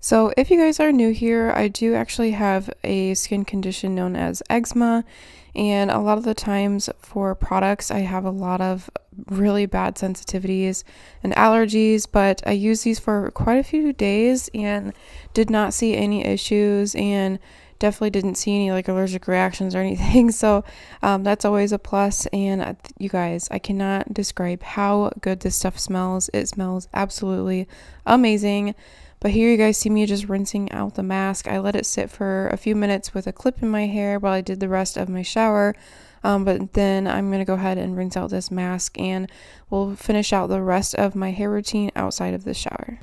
So if you guys are new here, I do actually have a skin condition known as eczema, and a lot of the times for products I have a lot of really bad sensitivities and allergies, but I used these for quite a few days and did not see any issues, and definitely didn't see any like allergic reactions or anything. So that's always a plus. And you guys, I cannot describe how good this stuff smells. It smells absolutely amazing. But here you guys see me just rinsing out the mask. I let it sit for a few minutes with a clip in my hair while I did the rest of my shower. But then I'm going to go ahead and rinse out this mask, and we'll finish out the rest of my hair routine outside of the shower.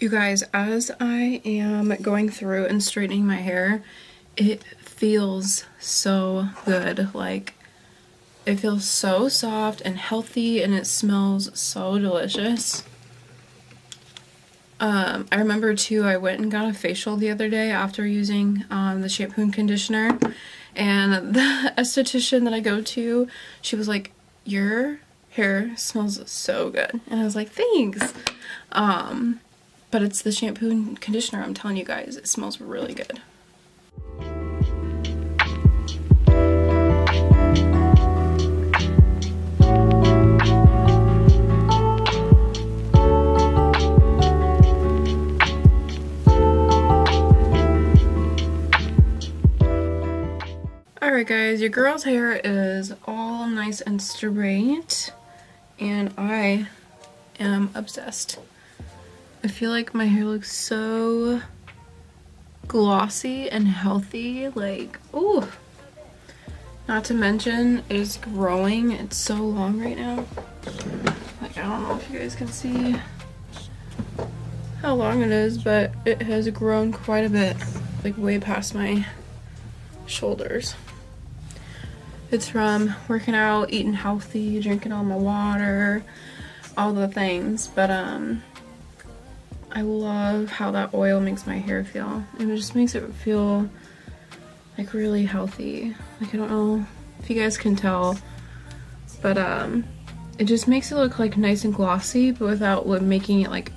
You guys, as I am going through and straightening my hair, it feels so good. Like, it feels so soft and healthy, and it smells so delicious. I remember too, I went and got a facial the other day after using the shampoo and conditioner, and the esthetician that I go to, she was like, your hair smells so good. And I was like, thanks. But it's the shampoo and conditioner, I'm telling you guys, it smells really good. Alright guys, your girl's hair is all nice and straight, and I am obsessed. I feel like my hair looks so glossy and healthy, like, ooh. Not to mention, it is growing. It's so long right now. Like, I don't know if you guys can see how long it is, but it has grown quite a bit, like way past my shoulders. It's from working out, eating healthy, drinking all my water, all the things, but I love how that oil makes my hair feel. It just makes it feel like really healthy. Like, I don't know if you guys can tell, but it just makes it look like nice and glossy, but without making it like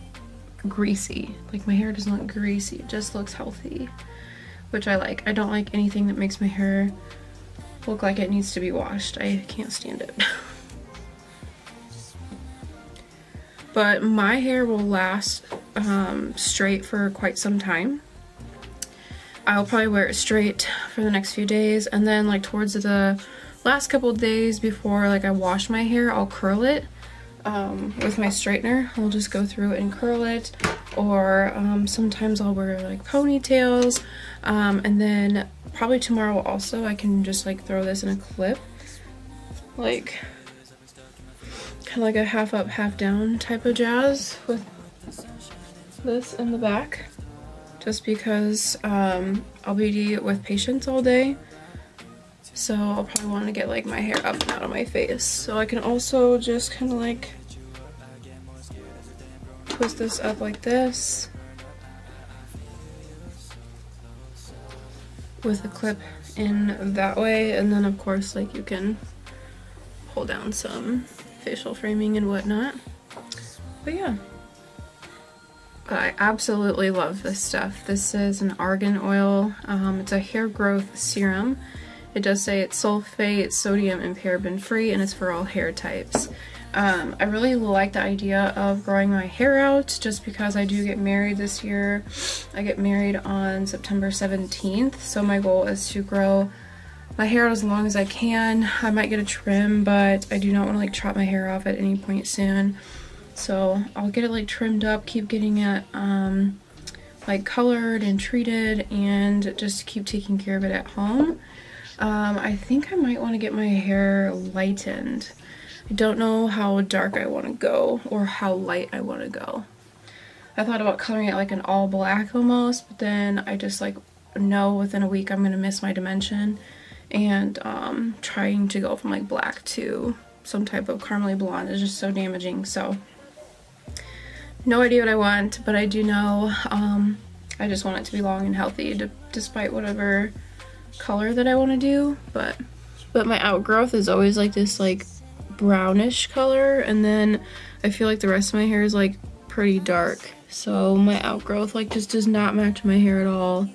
greasy. Like, my hair doesn't look greasy, it just looks healthy, which I like. I don't like anything that makes my hair look like it needs to be washed. I can't stand it. But my hair will last straight for quite some time. I'll probably wear it straight for the next few days, and then like towards the last couple days before like I wash my hair, I'll curl it with my straightener. I'll just go through and curl it, or sometimes I'll wear like ponytails, and then probably tomorrow also I can just like throw this in a clip, like kind of like a half up half down type of jazz with this in the back, just because I'll be with patients all day, so I'll probably want to get like my hair up and out of my face. So I can also just kind of like twist this up like this with a clip in that way, and then of course like you can pull down some facial framing and whatnot. But yeah, I absolutely love this stuff. This is an Argan Oil. It's a hair growth serum. It does say it's sulfate, sodium, and paraben free, and it's for all hair types. I really like the idea of growing my hair out, just because I do get married this year. I get married on September 17th, so my goal is to grow my hair out as long as I can. I might get a trim, but I do not want to like chop my hair off at any point soon. So I'll get it like trimmed up, keep getting it like colored and treated, and just keep taking care of it at home. I think I might want to get my hair lightened. I don't know how dark I want to go or how light I want to go. I thought about coloring it like an all black almost, but then I just like know within a week I'm going to miss my dimension, and trying to go from like black to some type of caramely blonde is just so damaging. So no idea what I want, but I do know I just want it to be long and healthy, despite whatever color that I want to do. But my outgrowth is always like this like brownish color, and then I feel like the rest of my hair is like pretty dark, so my outgrowth like just does not match my hair at all.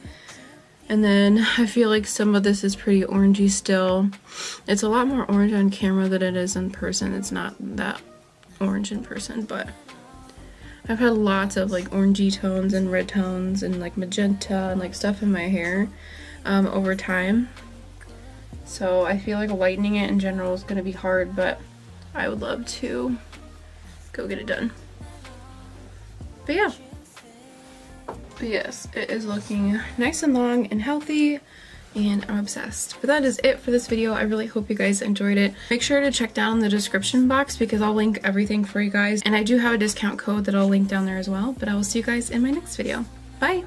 And then I feel like some of this is pretty orangey still. It's a lot more orange on camera than it is in person. It's not that orange in person, but I've had lots of like orangey tones and red tones and like magenta and like stuff in my hair over time. So I feel like lightening it in general is going to be hard, but I would love to go get it done. But yeah. But yes, it is looking nice and long and healthy. and I'm obsessed. But that is it for this video. I really hope you guys enjoyed it. Make sure to check down the description box because I'll link everything for you guys, and I do have a discount code that I'll link down there as well. But I will see you guys in my next video. Bye!